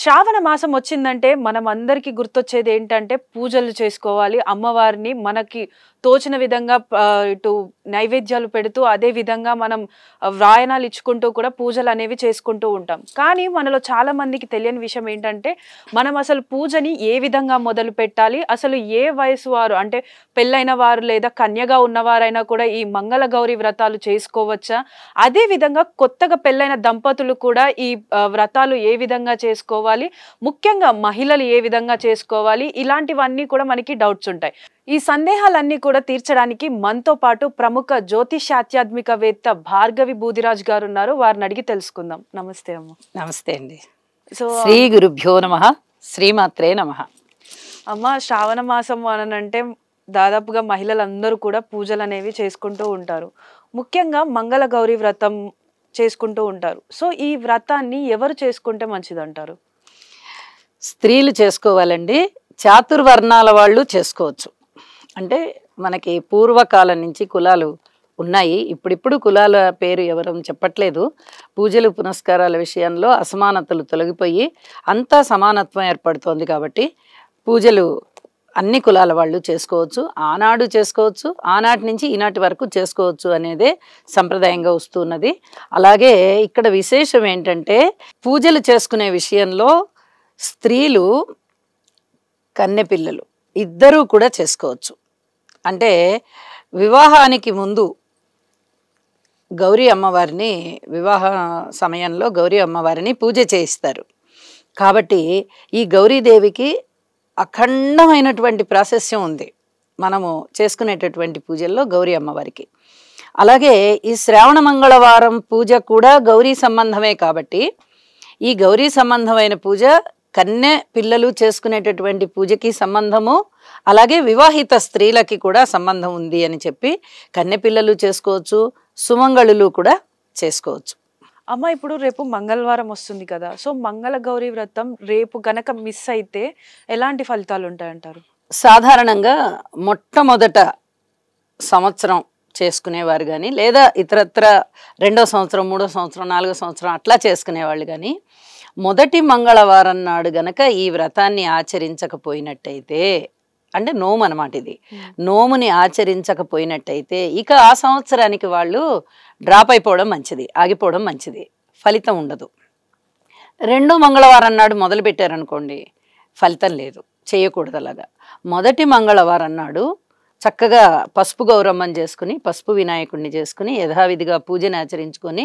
శ్రావణ మాసం వచ్చిందంటే మనం అందరికీ గుర్తొచ్చేది ఏంటంటే పూజలు చేసుకోవాలి. అమ్మవారిని మనకి తోచిన విధంగా ఇటు నైవేద్యాలు పెడుతూ అదే విధంగా మనం వ్రాయనాలు ఇచ్చుకుంటూ కూడా పూజలు అనేవి చేసుకుంటూ ఉంటాం. కానీ మనలో చాలా మందికి తెలియని విషయం ఏంటంటే మనం అసలు పూజని ఏ విధంగా మొదలు పెట్టాలి? అసలు ఏ వయసు వారు అంటే పెళ్ళైన వారు లేదా కన్యగా ఉన్నవారైనా కూడా ఈ మంగళ గౌరి వ్రతాలు చేసుకోవచ్చా? అదే విధంగా కొత్తగా పెళ్ళైన దంపతులు కూడా ఈ వ్రతాలు ఏ విధంగా చేసుకోవాలి? ముఖ్యంగా మహిళలు ఏ విధంగా చేసుకోవాలి? ఇలాంటివన్నీ కూడా మనకి డౌట్స్ ఉంటాయి. ఈ సందేహాలన్నీ కూడా తీర్చడానికి మనతో పాటు ప్రముఖ జ్యోతిష్యాధ్యాత్మికవేత్త భార్గవి బూదిరాజ్ గారు ఉన్నారు. వారిని అడిగి తెలుసుకుందాం. నమస్తే అమ్మ. నమస్తే అండి. శ్రీ గురుభ్యో నమః, శ్రీమాత్రే నమః. అమ్మ, శ్రావణ మాసం అనంటే దాదాపుగా మహిళలందరూ కూడా పూజలు అనేవి చేసుకుంటూ ఉంటారు. ముఖ్యంగా మంగళ గౌరి వ్రతం చేసుకుంటూ ఉంటారు. సో ఈ వ్రతాన్ని ఎవరు చేసుకుంటే మంచిదంటారు? స్త్రీలు చేసుకోవాలండి, చాతుర్వర్ణాల వాళ్ళు చేసుకోవచ్చు. అంటే మనకి పూర్వకాలం నుంచి కులాలు ఉన్నాయి. ఇప్పుడిప్పుడు కులాల పేరు ఎవరు చెప్పట్లేదు. పూజలు పునస్కారాల విషయంలో అసమానతలు తొలగిపోయి అంతా సమానత్వం ఏర్పడుతోంది. కాబట్టి పూజలు అన్ని కులాల వాళ్ళు చేసుకోవచ్చు. ఆనాడు చేసుకోవచ్చు, ఆనాటి నుంచి ఈనాటి వరకు చేసుకోవచ్చు అనేదే సంప్రదాయంగా వస్తున్నది. అలాగే ఇక్కడ విశేషం ఏంటంటే పూజలు చేసుకునే విషయంలో స్త్రీలు కన్నెపిల్లలు ఇద్దరూ కూడా చేసుకోవచ్చు. అంటే వివాహానికి ముందు గౌరీ అమ్మవారిని వివాహ సమయంలో గౌరీ అమ్మవారిని పూజ చేయిస్తారు. కాబట్టి ఈ గౌరీదేవికి అఖండమైనటువంటి ప్రాశస్యం ఉంది మనము చేసుకునేటటువంటి పూజల్లో గౌరీ అమ్మవారికి. అలాగే ఈ శ్రావణ మంగళవారం పూజ కూడా గౌరీ సంబంధమే. కాబట్టి ఈ గౌరీ సంబంధమైన పూజ కన్య పిల్లలు చేసుకునేటటువంటి పూజకి సంబంధము, అలాగే వివాహిత స్త్రీలకి కూడా సంబంధం ఉంది అని చెప్పి కన్య పిల్లలు చేసుకోవచ్చు, సుమంగళులు కూడా చేసుకోవచ్చు. అమ్మ, ఇప్పుడు రేపు మంగళవారం వస్తుంది కదా, సో మంగళ గౌరీ వ్రతం రేపు గనక మిస్ అయితే ఎలాంటి ఫలితాలు ఉంటాయంటారు? సాధారణంగా మొట్టమొదట సంవత్సరం చేసుకునేవారు కానీ, లేదా ఇతరత్ర 2వ సంవత్సరం, 3వ సంవత్సరం, 4వ సంవత్సరం అట్లా చేసుకునేవాళ్ళు కానీ, మొదటి మంగళవారం నాడు గనక ఈ వ్రతాన్ని ఆచరించకపోయినట్టయితే, అంటే నోము అన్నమాట ఇది, నోముని ఆచరించకపోయినట్టయితే ఇక ఆ సంవత్సరానికి వాళ్ళు డ్రాప్ అయిపోవడం మంచిది, ఆగిపోవడం మంచిది, ఫలితం ఉండదు. 2వ మంగళవారం నాడు మొదలు పెట్టారనుకోండి, ఫలితం లేదు, చేయకూడదు. అలాగా మొదటి మంగళవారం నాడు చక్కగా పసుపు గౌరమ్మని చేసుకుని, పసుపు వినాయకుడిని చేసుకుని, యథావిధిగా పూజని ఆచరించుకొని,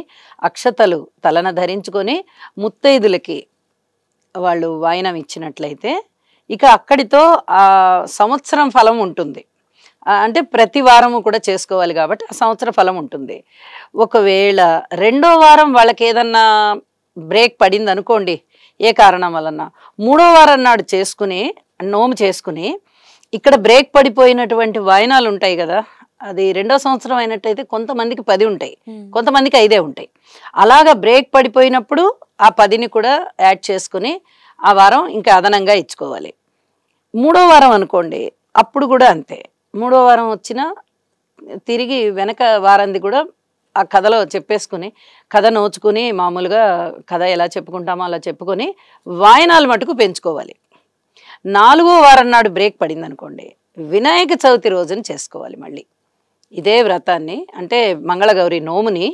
అక్షతలు తలన ధరించుకొని ముత్తైదులకి వాళ్ళు వాయినం ఇచ్చినట్లయితే ఇక అక్కడితో ఆ సంవత్సరం ఫలం ఉంటుంది. అంటే ప్రతి వారము కూడా చేసుకోవాలి కాబట్టి ఆ సంవత్సర ఫలం ఉంటుంది. ఒకవేళ 2వ వారం వాళ్ళకి ఏదన్నా బ్రేక్ పడింది అనుకోండి, ఏ కారణం వలన 3వ వారం నాడు చేసుకుని నోము చేసుకుని, ఇక్కడ బ్రేక్ పడిపోయినటువంటి వాయినాలు ఉంటాయి కదా, అది 2వ సంవత్సరం అయినట్టయితే కొంతమందికి 10 ఉంటాయి, కొంతమందికి 5 ఉంటాయి. అలాగా బ్రేక్ పడిపోయినప్పుడు ఆ 10ని కూడా యాడ్ చేసుకుని ఆ వారం ఇంకా అదనంగా ఇచ్చుకోవాలి. 3వ వారం అనుకోండి, అప్పుడు కూడా అంతే. 3వ వారం వచ్చినా తిరిగి వెనక వారంది కూడా ఆ కథలో చెప్పేసుకుని, కథ నోచుకుని, మామూలుగా కథ ఎలా చెప్పుకుంటామో అలా చెప్పుకొని వాయినాలు మటుకు పెంచుకోవాలి. 4వ వారం నాడు బ్రేక్ పడింది అనుకోండి, వినాయక చవితి రోజున చేసుకోవాలి మళ్ళీ ఇదే వ్రతాన్ని. అంటే మంగళగౌరి నోముని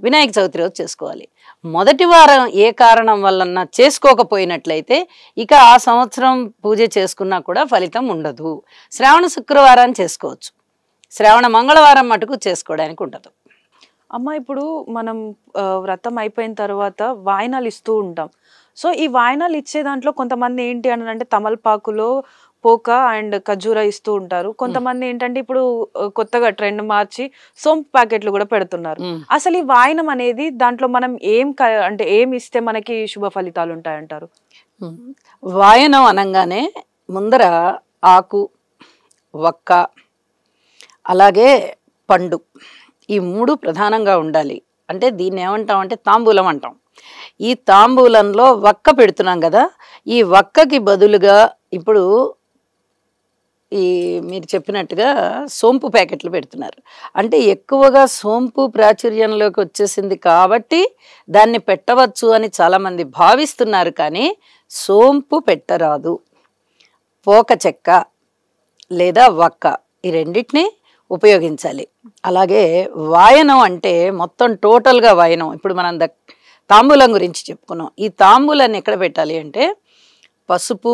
వినాయక చవితి రోజు చేసుకోవాలి. మొదటి వారం ఏ కారణం వలన చేసుకోకపోయినట్లయితే ఇక ఆ సంవత్సరం పూజ చేసుకున్నా కూడా ఫలితం ఉండదు. శ్రావణ శుక్రవారాన్ని చేసుకోవచ్చు, శ్రావణ మంగళవారం మటుకు చేసుకోవడానికి ఉండదు. అమ్మ, ఇప్పుడు మనం వ్రతం అయిపోయిన తర్వాత వాయినాలు ఇస్తూ ఉంటాం. సో ఈ వాయినాలు ఇచ్చే దాంట్లో కొంతమంది ఏంటి అని అంటే తమలపాకులో పోక అండ్ ఖర్జూర ఇస్తూ ఉంటారు. కొంతమంది ఏంటంటే ఇప్పుడు కొత్తగా ట్రెండ్ మార్చి సోంపు ప్యాకెట్లు కూడా పెడుతున్నారు. అసలు ఈ వాయనం అనేది దాంట్లో మనం అంటే ఏం ఇస్తే మనకి శుభ ఫలితాలు ఉంటాయంటారు? వాయనం అనగానే ముందర ఆకు, వక్క, అలాగే పండు, ఈ 3 ప్రధానంగా ఉండాలి. అంటే దీన్ని ఏమంటాం అంటే తాంబూలం అంటాం. ఈ తాంబూలంలో వక్క పెడుతున్నాం కదా, ఈ వక్కకి బదులుగా ఇప్పుడు ఈ మీరు చెప్పినట్టుగా సోంపు ప్యాకెట్లు పెడుతున్నారు. అంటే ఎక్కువగా సోంపు ప్రాచుర్యంలోకి వచ్చేసింది కాబట్టి దాన్ని పెట్టవచ్చు అని చాలామంది భావిస్తున్నారు. కానీ సోంపు పెట్టరాదు, పోక చెక్క లేదా వక్క ఈ రెండింటిని ఉపయోగించాలి. అలాగే వాయనం అంటే మొత్తం టోటల్గా వాయనం. ఇప్పుడు మనం తాంబూలం గురించి చెప్పుకున్నాం. ఈ తాంబూలాన్ని ఎక్కడ పెట్టాలి అంటే పసుపు,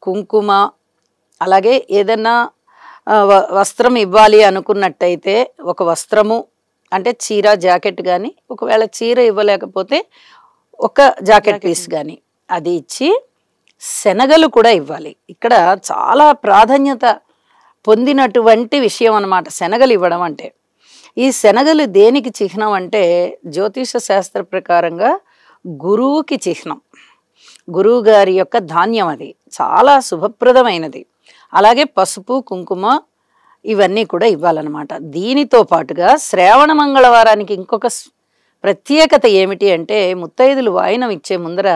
కుంకుమ, అలాగే ఏదన్నా వస్త్రం ఇవ్వాలి అనుకున్నట్టయితే ఒక వస్త్రము అంటే చీర, జాకెట్ కానీ, ఒకవేళ చీర ఇవ్వలేకపోతే ఒక జాకెట్ పీస్ కానీ అది ఇచ్చి, శనగలు కూడా ఇవ్వాలి. ఇక్కడ చాలా ప్రాధాన్యత పొందినటువంటి విషయం అన్నమాట శనగలు ఇవ్వడం అంటే. ఈ శనగలు దేనికి చిహ్నం అంటే జ్యోతిష శాస్త్ర ప్రకారంగా గురువుకి చిహ్నం. గురువు గారి యొక్క ధాన్యం అది, చాలా శుభప్రదమైనది. అలాగే పసుపు, కుంకుమ ఇవన్నీ కూడా ఇవ్వాలన్నమాట. దీనితో పాటుగా శ్రావణ మంగళవారానికి ఇంకొక ప్రత్యేకత ఏమిటి అంటే ముత్తైదులు వాయినం ఇచ్చే ముందర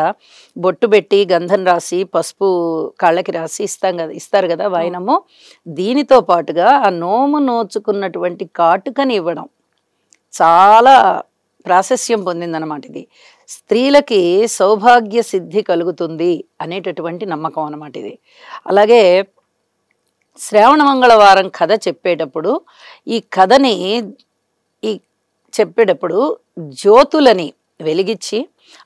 బొట్టు పెట్టి గంధం రాసి పసుపు కాళ్ళకి రాసి ఇస్తారు కదా వాయినము. దీనితో పాటుగా ఆ నోము నోచుకున్నటువంటి కాటుకని ఇవ్వడం చాలా ప్రాశస్యం పొందిందనమాట. ఇది స్త్రీలకి సౌభాగ్య సిద్ధి కలుగుతుంది అనేటటువంటి నమ్మకం అన్నమాట ఇది. అలాగే శ్రావణ మంగళవారం కథ చెప్పేటప్పుడు ఈ కథని చెప్పేటప్పుడు జ్యోతులని వెలిగించి,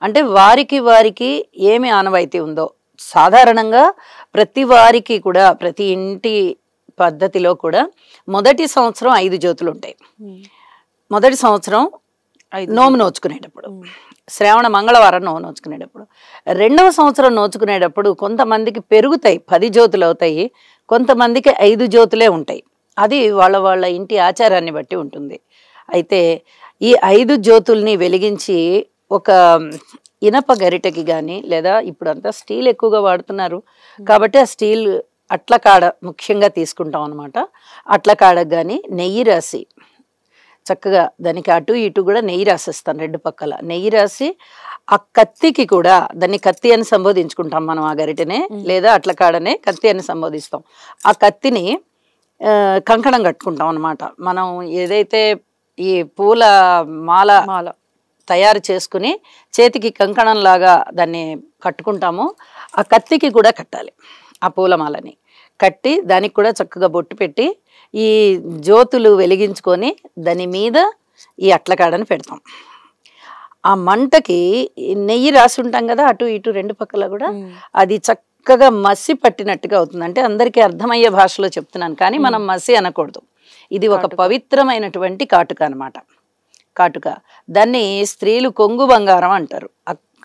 అంటే వారికి ఏమి ఆనవాయితీ ఉందో, సాధారణంగా ప్రతి వారికి కూడా ప్రతి ఇంటి పద్ధతిలో కూడా మొదటి సంవత్సరం 5 జ్యోతులు ఉంటాయి. మొదటి సంవత్సరం నోము నోచుకునేటప్పుడు, శ్రావణ మంగళవారం నోము నోచుకునేటప్పుడు. రెండవ సంవత్సరం నోచుకునేటప్పుడు కొంతమందికి పెరుగుతాయి, 10 జ్యోతులు అవుతాయి, కొంతమందికి 5 జ్యోతులే ఉంటాయి. అది వాళ్ళ ఇంటి ఆచారాన్ని బట్టి ఉంటుంది. అయితే ఈ 5 జ్యోతుల్ని వెలిగించి ఒక ఇనప గరిటెకి కానీ, లేదా ఇప్పుడు అంతా స్టీల్ ఎక్కువగా వాడుతున్నారు కాబట్టి ఆ స్టీల్ అట్ల కాడ ముఖ్యంగా తీసుకుంటాం అనమాట. అట్ల కాడకు కానీ నెయ్యి రాసి చక్కగా దానికి అటు ఇటు కూడా నెయ్యి రాసేస్తాను, 2 పక్కల నెయ్యి రాసి ఆ కత్తికి కూడా, దాన్ని కత్తి అని సంబోధించుకుంటాం మనం ఆ గరిటెనే, లేదా అట్ల కాడనే కత్తి అని సంబోధిస్తాం. ఆ కత్తిని కంకణం కట్టుకుంటాం అనమాట. మనం ఏదైతే ఈ పూల మాల తయారు చేసుకుని చేతికి కంకణం లాగా దాన్ని కట్టుకుంటామో ఆ కత్తికి కూడా కట్టాలి. ఆ పూలమాలని కట్టి దానికి కూడా చక్కగా బొట్టు పెట్టి ఈ జ్యోతులు వెలిగించుకొని దాని మీద ఈ అట్లకాడని పెడతాం. ఆ మంటకి నెయ్యి రాసి ఉంటాం కదా అటు ఇటు 2 పక్కల కూడా, అది చక్కగా మసి పట్టినట్టుగా అవుతుంది. అంటే అందరికీ అర్థమయ్యే భాషలో చెప్తున్నాను కానీ మనం మసి అనకూడదు. ఇది ఒక పవిత్రమైనటువంటి కాటుక అన్నమాట. కాటుక దాన్ని స్త్రీలు కొంగు బంగారం అంటారు.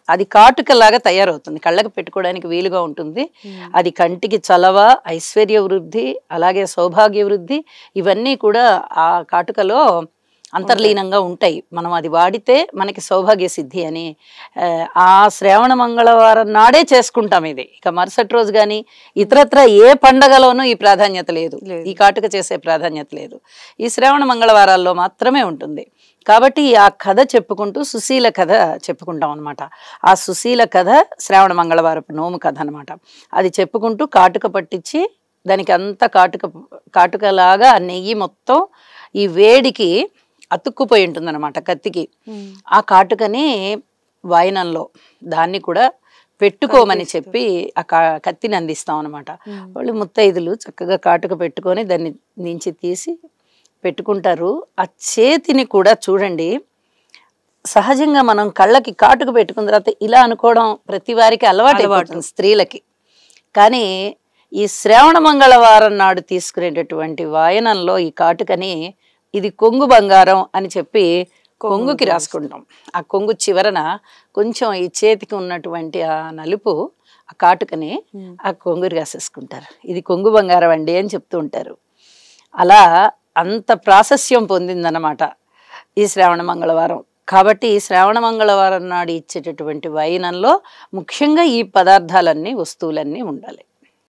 అది కాటుకలాగా తయారవుతుంది, కళ్ళకు పెట్టుకోవడానికి వీలుగా ఉంటుంది. అది కంటికి చలవ, ఐశ్వర్య వృద్ధి, అలాగే సౌభాగ్య వృద్ధి ఇవన్నీ కూడా ఆ కాటుకలో అంతర్లీనంగా ఉంటాయి. మనం అది వాడితే మనకి సౌభాగ్య సిద్ధి అని ఆ శ్రావణ మంగళవారం నాడే చేసుకుంటాం ఇది. ఇక మరుసటి రోజు కానీ ఇతరత్ర ఏ పండగలోనూ ఈ ప్రాధాన్యత లేదు, ఈ కాటుక చేసే ప్రాధాన్యత లేదు. ఈ శ్రావణ మంగళవారాల్లో మాత్రమే ఉంటుంది. కాబట్టి ఆ కథ చెప్పుకుంటూ సుశీల కథ చెప్పుకుంటాం అనమాట. ఆ సుశీల కథ శ్రావణ మంగళవారపు నోము కథ అనమాట. అది చెప్పుకుంటూ కాటుక పట్టించి దానికి అంత కాటుకలాగా ఆ నెయ్యి మొత్తం ఈ వేడికి అతుక్కుపోయి ఉంటుంది అనమాట కత్తికి. ఆ కాటుకని వాయినంలో దాన్ని కూడా పెట్టుకోమని చెప్పి ఆ కత్తిని అందిస్తాం అనమాట. వాళ్ళు ముత్తైదులు చక్కగా కాటుక పెట్టుకొని దాన్ని నుంచి తీసి పెట్టుకుంటారు. ఆ చేతిని కూడా చూడండి, సహజంగా మనం కళ్ళకి కాటుక పెట్టుకున్న తర్వాత ఇలా అనుకోవడం ప్రతి వారికి అలవాటు స్త్రీలకి. కానీ ఈ శ్రావణ మంగళవారం నాడు తీసుకునేటటువంటి వాయనంలో ఈ కాటుకని ఇది కొంగు బంగారం అని చెప్పి కొంగుకి రాసుకుంటాం. ఆ కొంగు చివరన కొంచెం ఈ చేతికి ఉన్నటువంటి ఆ నలుపు ఆ కాటుకని ఆ కొంగుకి రాసేసుకుంటారు. ఇది కొంగు బంగారం అండి అని చెప్తూ ఉంటారు. అలా అంత ప్రాశస్యం పొందిందన్నమాట ఈ శ్రావణ మంగళవారం. కాబట్టి ఈ శ్రావణ మంగళవారం నాడు ఇచ్చేటటువంటి వైనంలో ముఖ్యంగా ఈ పదార్థాలన్నీ, వస్తువులన్నీ ఉండాలి.